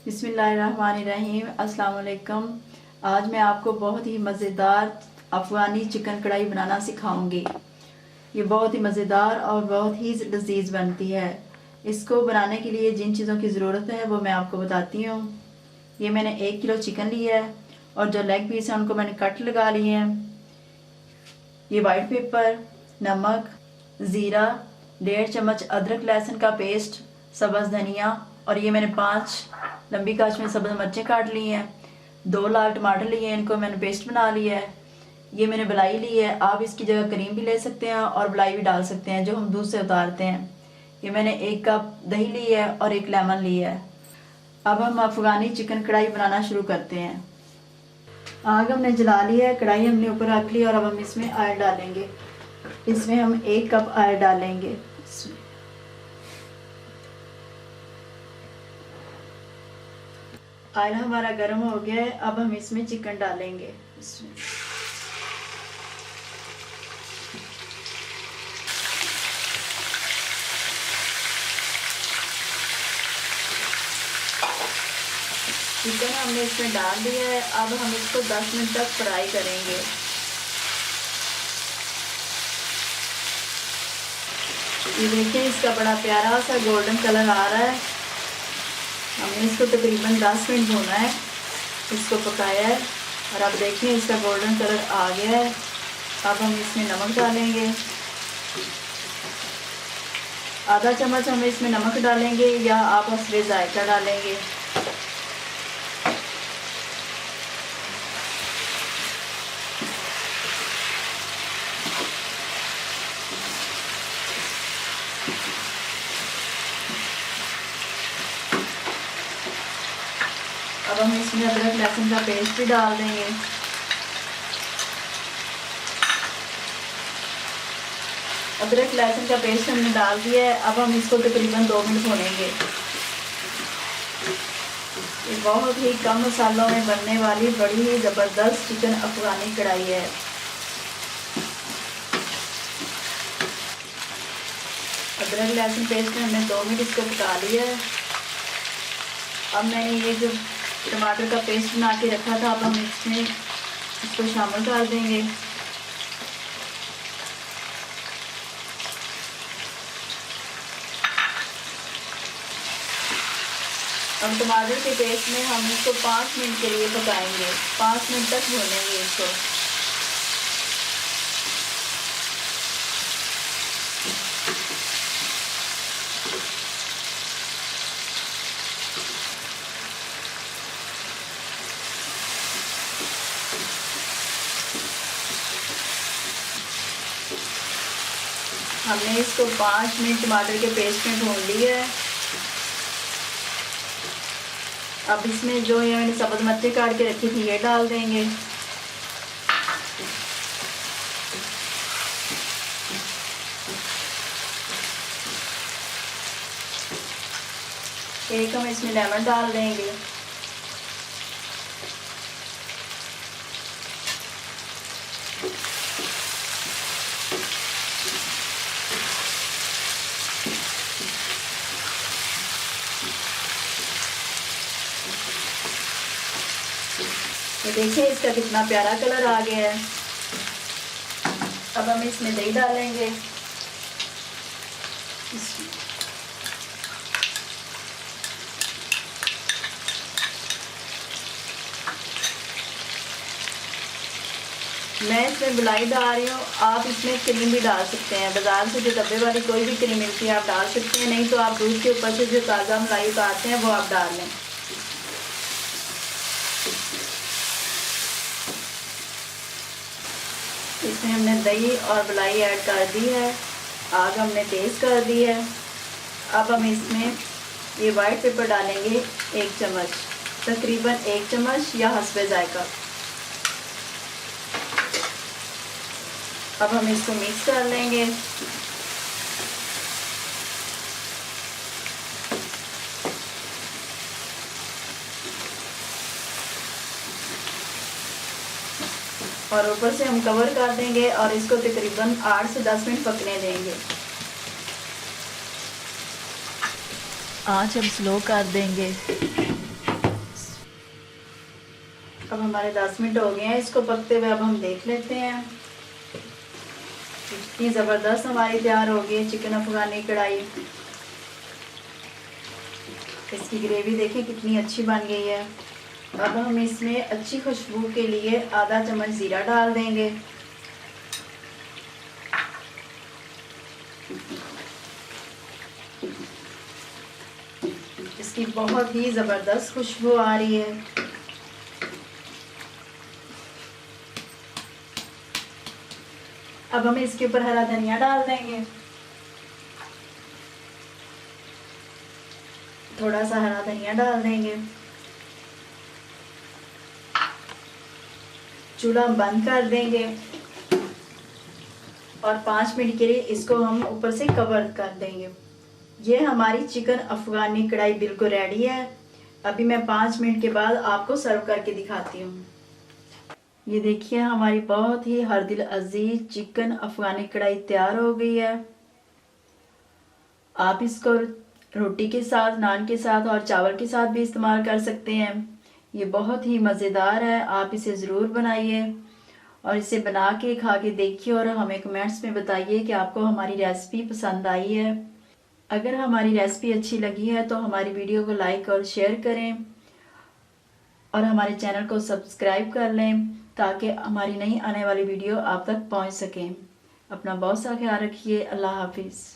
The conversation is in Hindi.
बिस्मिल्लाहिर्रहमानिर्रहीम। अस्सलाम वालेकुम। आज मैं आपको बहुत ही मज़ेदार अफ़गानी चिकन कढ़ाई बनाना सिखाऊंगी। ये बहुत ही मज़ेदार और बहुत ही लजीज बनती है। इसको बनाने के लिए जिन चीज़ों की ज़रूरत है वो मैं आपको बताती हूँ। ये मैंने 1 किलो चिकन लिया है और जो लेग पीस है उनको मैंने कट लगा लिए हैं। ये वाइट पेपर, नमक, ज़ीरा, 1.5 चम्मच अदरक लहसुन का पेस्ट, सब्ज़ धनिया और ये मैंने 5 लंबी कांच में सब्ज़ मिर्चें काट ली हैं। 2 लाल टमाटर लिए हैं, इनको मैंने पेस्ट बना लिया है। ये मैंने मलाई ली है, आप इसकी जगह क्रीम भी ले सकते हैं और मलाई भी डाल सकते हैं जो हम दूध से उतारते हैं। ये मैंने 1 कप दही ली है और 1 लेमन लिया है। अब हम अफ़गानी चिकन कढ़ाई बनाना शुरू करते हैं। आग हमने जला लिया है, कढ़ाई हमने ऊपर रख ली और अब हम इसमें ऑयल डालेंगे। इसमें हम 1 कप ऑयल डालेंगे। ऑयल हमारा गर्म हो गया है, अब हम इसमें चिकन डालेंगे। चिकन हमने इसमें डाल दिया है, अब हम इसको 10 मिनट तक फ्राई करेंगे। ये देखिए इसका बड़ा प्यारा सा गोल्डन कलर आ रहा है। हमने इसको तकरीबन 10 मिनट भूना है, इसको पकाया है और अब देखिए इसका गोल्डन कलर आ गया है। अब हम इसमें नमक डालेंगे। आधा चम्मच हम इसमें नमक डालेंगे या आप हस्बे जायका डालेंगे। अब हम इसमें अदरक लहसुन का पेस्ट भी डाल देंगे। अदरक लहसुन का पेस्ट हमने डाल दिया है, अब हम इसको तकरीबन 2 मिनट भूनेंगे। ये बहुत ही कम मसालों में बनने वाली बड़ी ही ज़बरदस्त चिकन अफ़गानी कढ़ाई है। अदरक लहसुन पेस्ट में हमने 2 मिनट इसको पका लिया है। अब मैंने ये जो टमाटर का पेस्ट बना के रखा था, अब हम इसमें इसको शामिल कर देंगे। अब टमाटर के पेस्ट में हम इसको 5 मिनट के लिए पकाएंगे। 5 मिनट तक भूनेंगे इसको। हमने इसको 5 मिनट टमाटर के पेस्ट में भून लिया है। अब इसमें जो ये मैंने सब्ज़ मिर्चें काट के रखी थी ये डाल देंगे। एक हम इसमें लेमन डाल देंगे। ये देखिए इसका कितना प्यारा कलर आ गया है। अब हम इसमें दही डालेंगे। मैं इसमें मलाई डाल रही हूँ, आप इसमें क्रीम भी डाल सकते हैं। बाज़ार से जो डब्बे वाली कोई भी क्रीम मिलती है आप डाल सकते हैं, नहीं तो आप दूध के ऊपर से जो ताज़ा मलाई उतारते हैं वो आप डाल लें। इसमें हमने दही और मलाई ऐड कर दी है। आग हमने तेज़ कर दी है। अब हम इसमें ये वाइट पेपर डालेंगे 1 चम्मच, तकरीबन 1 चम्मच या हस्बे जायका। अब हम इसको मिक्स कर लेंगे। और ऊपर से हम कवर कर देंगे और इसको तकरीबन 8 से 10 मिनट पकने देंगे। आँच हम स्लो कर देंगे। अब हमारे 10 मिनट हो गए हैं इसको पकते हुए। अब हम देख लेते हैं। इतनी ज़बरदस्त हमारी तैयार हो गई है चिकन अफगानी कढ़ाई। इसकी ग्रेवी देखें कितनी अच्छी बन गई है। अब हम इसमें अच्छी खुशबू के लिए आधा चम्मच ज़ीरा डाल देंगे। इसकी बहुत ही ज़बरदस्त खुशबू आ रही है। अब हम इसके ऊपर हरा धनिया डाल देंगे। थोड़ा सा हरा धनिया डाल देंगे। चूल्हा बंद कर देंगे और 5 मिनट के लिए इसको हम ऊपर से कवर कर देंगे। ये हमारी चिकन अफगानी कढ़ाई बिल्कुल रेडी है। अभी मैं 5 मिनट के बाद आपको सर्व करके दिखाती हूँ। ये देखिए हमारी बहुत ही हर दिल अजीज चिकन अफगानी कढ़ाई तैयार हो गई है। आप इसको रोटी के साथ, नान के साथ और चावल के साथ भी इस्तेमाल कर सकते हैं। ये बहुत ही मज़ेदार है। आप इसे ज़रूर बनाइए और इसे बना के खा के देखिए और हमें कमेंट्स में बताइए कि आपको हमारी रेसिपी पसंद आई है। अगर हमारी रेसिपी अच्छी लगी है तो हमारी वीडियो को लाइक और शेयर करें और हमारे चैनल को सब्सक्राइब कर लें ताकि हमारी नई आने वाली वीडियो आप तक पहुंच सकें। अपना बहुत सा ख्याल रखिए। अल्लाह हाफिज़।